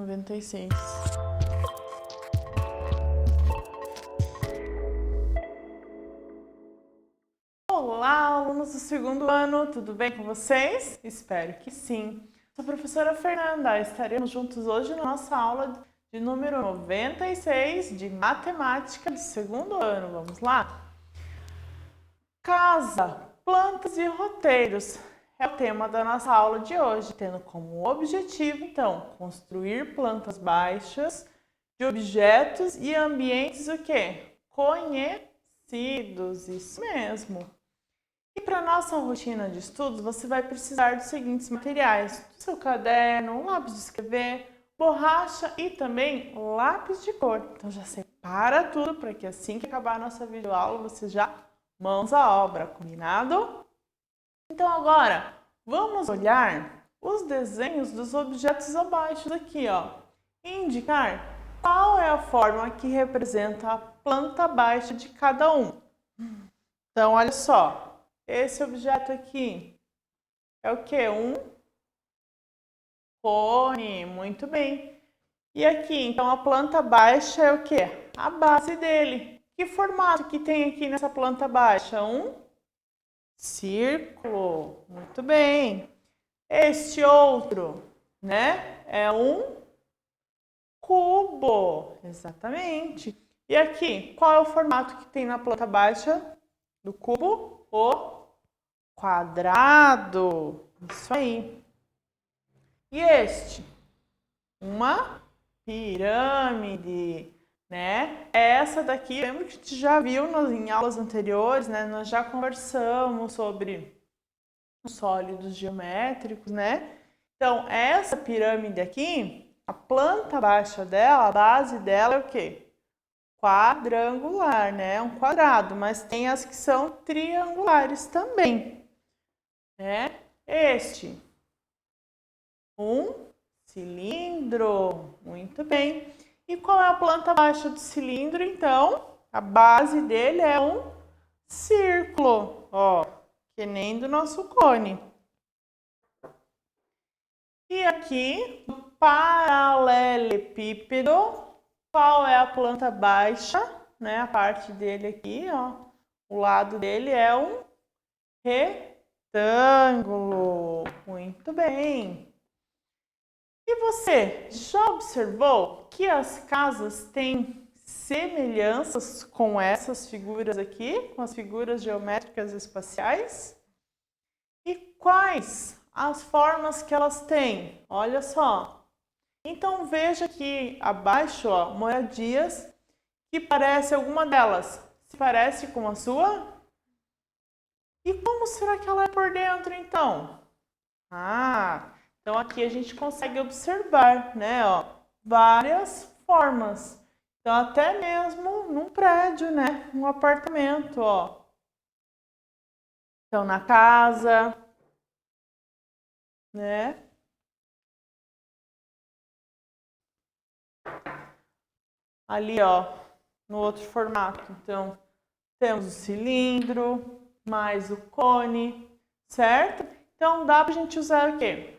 96. Olá, alunos do segundo ano, tudo bem com vocês? Espero que sim. Sou a professora Fernanda, estaremos juntos hoje na nossa aula de número 96 de matemática do segundo ano. Vamos lá? Casa, plantas e roteiros é o tema da nossa aula de hoje, tendo como objetivo, então, construir plantas baixas de objetos e ambientes o quê? Conhecidos, isso mesmo. E para nossa rotina de estudos, você vai precisar dos seguintes materiais: do seu caderno, lápis de escrever, borracha e também lápis de cor. Então já separa tudo para que assim que acabar a nossa videoaula, você já mãos à obra, combinado? Então agora, vamos olhar os desenhos dos objetos abaixo daqui, ó, e indicar qual é a forma que representa a planta baixa de cada um. Então, olha só, esse objeto aqui é o quê? Um cone, muito bem. E aqui, então, a planta baixa é o quê? A base dele. Que formato que tem aqui nessa planta baixa? Um círculo, muito bem. Este outro, né, é um cubo, exatamente. E aqui, qual é o formato que tem na planta baixa do cubo? O quadrado, isso aí. E este? Uma pirâmide, né? Essa daqui, lembra que a gente já viu em aulas anteriores, né? Nós já conversamos sobre os sólidos geométricos, né? Então, essa pirâmide aqui, a planta baixa dela, a base dela é o quê? Quadrangular, né? Um quadrado, mas tem as que são triangulares também, né? Este, um cilindro, muito bem. E qual é a planta baixa do cilindro, então? A base dele é um círculo, ó, que nem do nosso cone. E aqui, o paralelepípedo, qual é a planta baixa, né? A parte dele aqui, ó, o lado dele é um retângulo. Muito bem. E você já observou que as casas têm semelhanças com essas figuras aqui, com as figuras geométricas espaciais? E quais as formas que elas têm? Olha só. Então veja aqui abaixo, ó, moradias que parece alguma delas. Se parece com a sua? E como será que ela é por dentro, então? Então aqui a gente consegue observar, né, ó, várias formas. Então até mesmo num prédio, né, num apartamento, ó. Então na casa, né? Ali, ó, no outro formato. Então temos o cilindro, mais o cone, certo? Então dá pra gente usar o quê?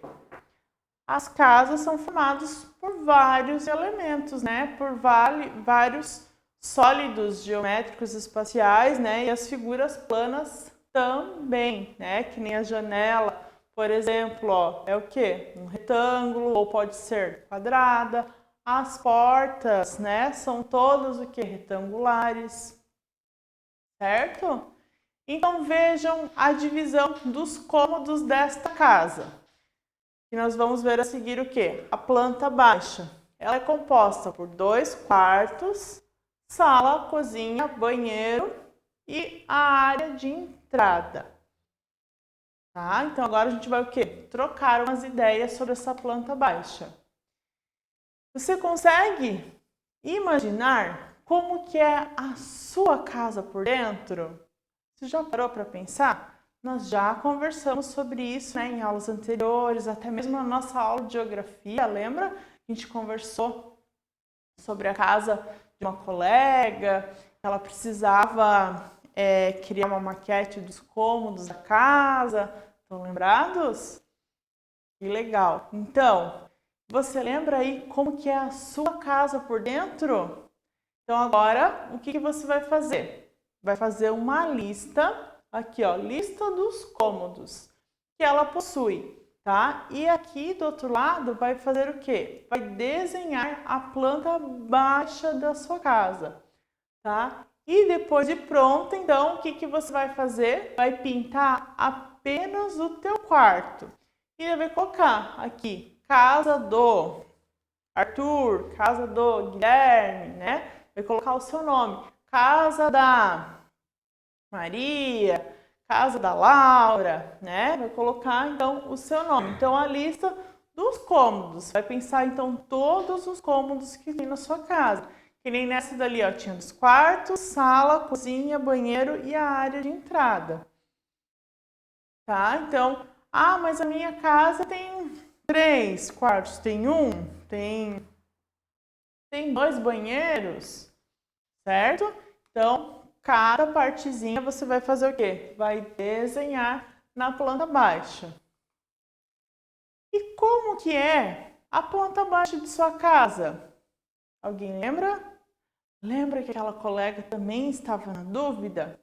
As casas são formadas por vários elementos, né? Por vários sólidos geométricos espaciais, né? E as figuras planas também, né? Que nem a janela, por exemplo, ó, é o quê? Um retângulo ou pode ser quadrada. As portas, né? São todas o quê? Retangulares, certo? Então vejam a divisão dos cômodos desta casa. E nós vamos ver a seguir o quê? A planta baixa. Ela é composta por 2 quartos, sala, cozinha, banheiro e a área de entrada. Tá? Então agora a gente vai o quê? Trocar umas ideias sobre essa planta baixa. Você consegue imaginar como que é a sua casa por dentro? Você já parou para pensar? Nós já conversamos sobre isso, né, em aulas anteriores, até mesmo na nossa aula de geografia, lembra? A gente conversou sobre a casa de uma colega, ela precisava criar uma maquete dos cômodos da casa. Estão lembrados? Que legal! Então, Você lembra aí como que é a sua casa por dentro? Então agora, o que você vai fazer? Vai fazer uma lista, aqui ó, lista dos cômodos que ela possui, tá? E aqui do outro lado vai fazer o quê? Vai desenhar a planta baixa da sua casa, tá? E depois de pronta, então, o que você vai fazer? Vai pintar apenas o teu quarto. E vai colocar aqui, casa do Arthur, casa do Guilherme, né? Vai colocar o seu nome. Casa da Maria, casa da Laura, né? Vai colocar, então, o seu nome. Então, a lista dos cômodos. Vai pensar, então, todos os cômodos que tem na sua casa. Que nem nessa dali, ó, tinha os quartos, sala, cozinha, banheiro e a área de entrada. Tá? Então, mas a minha casa tem 3 quartos, tem tem 2 banheiros, certo? Então, cada partezinha você vai fazer o quê? Vai desenhar na planta baixa. E como que é a planta baixa de sua casa? Alguém lembra? Lembra que aquela colega também estava na dúvida?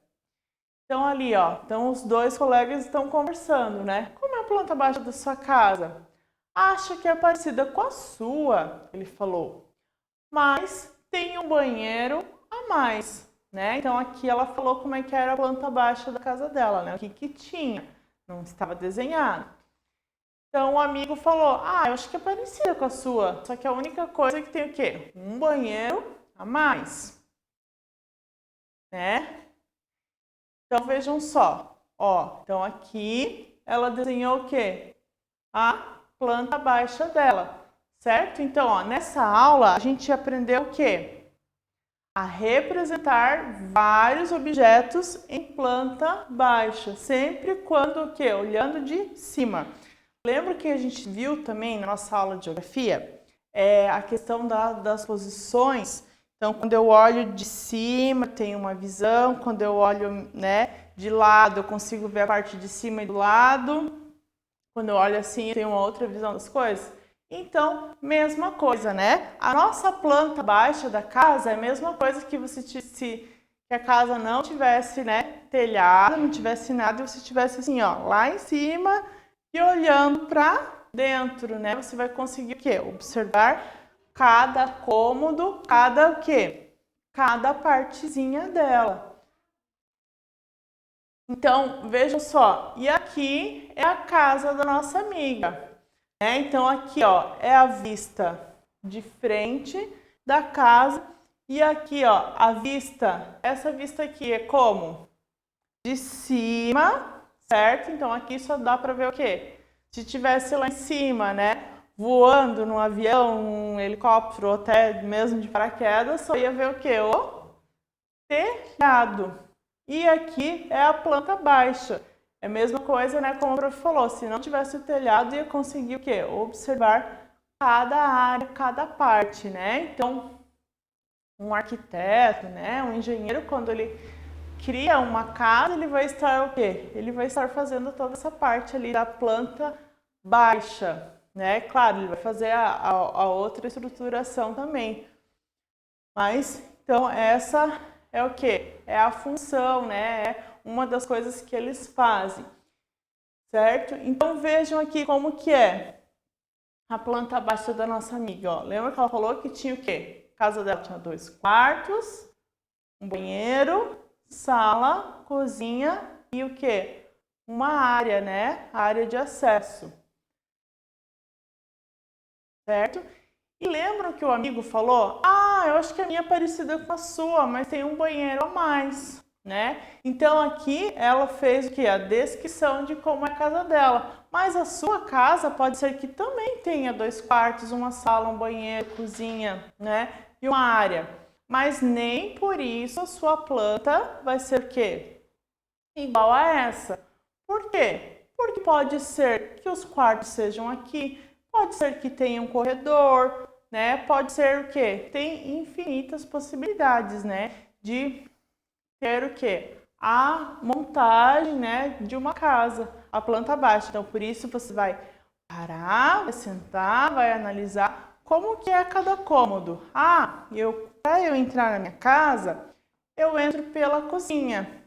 Então ali, ó, então os dois colegas estão conversando, né? Como é a planta baixa da sua casa? Acha que é parecida com a sua, ele falou. Mas tem um banheiro a mais, né? Então aqui ela falou como é que era a planta baixa da casa dela, né? O que tinha, não estava desenhado. Então o amigo falou, eu acho que é parecida com a sua, só que a única coisa é que tem o quê? Um banheiro a mais, né? Então vejam só, ó, então aqui ela desenhou o quê? A planta baixa dela, certo? Então, ó, nessa aula a gente aprendeu o quê? A representar vários objetos em planta baixa, sempre quando o quê? Olhando de cima. Lembra que a gente viu também na nossa aula de geografia? A questão das posições. Então, quando eu olho de cima, tenho uma visão. Quando eu olho, né, de lado, eu consigo ver a parte de cima e do lado. Quando eu olho assim, eu tenho uma outra visão das coisas. Então, mesma coisa, né? A nossa planta baixa da casa é a mesma coisa que se a casa não tivesse, né, telhado, não tivesse nada, e você tivesse assim, ó, lá em cima e olhando para dentro, né? Você vai conseguir o quê? Observar cada cômodo, cada o quê? Cada partezinha dela. Então, veja só, e aqui é a casa da nossa amiga, né? Então, aqui, ó, é a vista de frente da casa e aqui, ó, a vista, essa vista aqui é como? De cima, certo? Então, aqui só dá para ver o quê? Se tivesse lá em cima, né, voando num avião, num helicóptero, ou até mesmo de paraquedas, só ia ver o quê? O telhado. E aqui é a planta baixa. É a mesma coisa, né, como o prof falou, se não tivesse o telhado, ia conseguir o quê? Observar cada área, cada parte, né? Então, um arquiteto, né, um engenheiro, quando ele cria uma casa, ele vai estar o quê? Ele vai estar fazendo toda essa parte ali da planta baixa, né? Claro, ele vai fazer a outra estruturação também. Mas, então, essa é o quê? É a função, né? É uma das coisas que eles fazem, certo? Então, vejam aqui como que é a planta baixa da nossa amiga, ó. Lembra que ela falou que tinha o quê? A casa dela tinha 2 quartos, um banheiro, sala, cozinha e o quê? Uma área, né? A área de acesso. Certo? E lembram que o amigo falou? Eu acho que a minha é parecida com a sua, mas tem um banheiro a mais, né? Então aqui ela fez o que? A descrição de como é a casa dela. Mas a sua casa pode ser que também tenha 2 quartos, uma sala, um banheiro, cozinha, né? E uma área. Mas nem por isso a sua planta vai ser o quê? Igual a essa. Por quê? Porque pode ser que os quartos sejam aqui, pode ser que tenha um corredor, né? Pode ser o quê? Tem infinitas possibilidades, né? De ter o quê? A montagem, né, de uma casa, a planta baixa. Então, por isso você vai parar, vai sentar, vai analisar como que é cada cômodo. Ah, para eu entrar na minha casa, eu entro pela cozinha.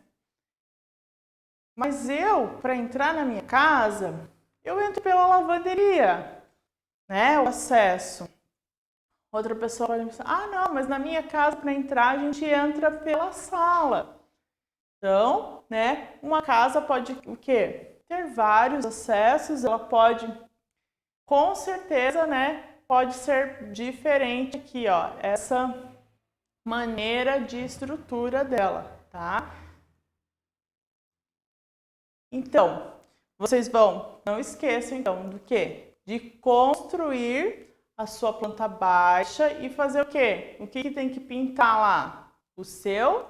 Mas para entrar na minha casa, eu entro pela lavanderia, né? O acesso. Outra pessoa pode pensar, ah, não, mas na minha casa, para entrar, a gente entra pela sala. Então, né, uma casa pode o quê? Ter vários acessos, ela pode, com certeza, né, pode ser diferente aqui, ó, essa maneira de estrutura dela, tá? Então, vocês não esqueçam, então, do quê? De construir a sua planta baixa e fazer o quê? O que tem que pintar lá? O seu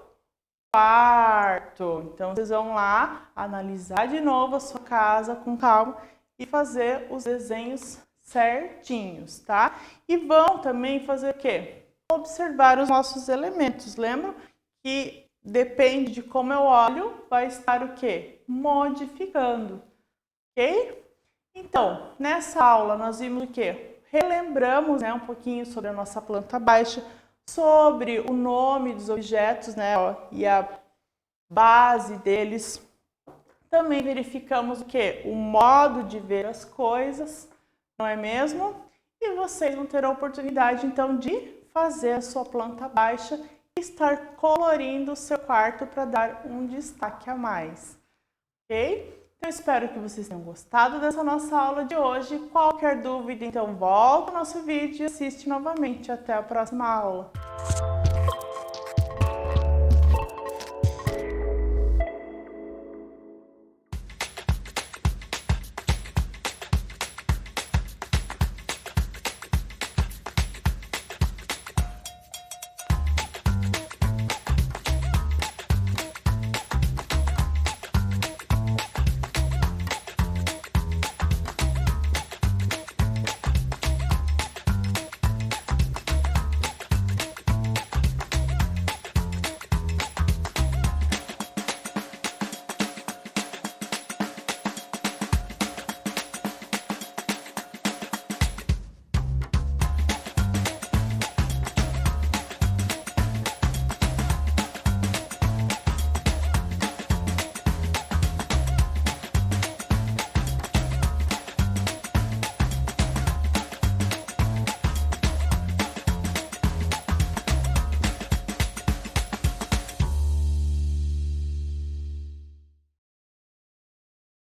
quarto. Então, vocês vão lá analisar de novo a sua casa com calma e fazer os desenhos certinhos, tá? E vão também fazer o quê? Observar os nossos elementos. Lembram que depende de como eu olho, vai estar o quê? Modificando, ok? Então, nessa aula nós vimos o quê? Relembramos, né, um pouquinho sobre a nossa planta baixa, sobre o nome dos objetos, né, e a base deles. Também verificamos o quê? O modo de ver as coisas, não é mesmo? E vocês vão ter a oportunidade, então, de fazer a sua planta baixa e estar colorindo o seu quarto para dar um destaque a mais, ok? Então, espero que vocês tenham gostado dessa nossa aula de hoje. Qualquer dúvida, então, volta ao nosso vídeo e assiste novamente. Até a próxima aula!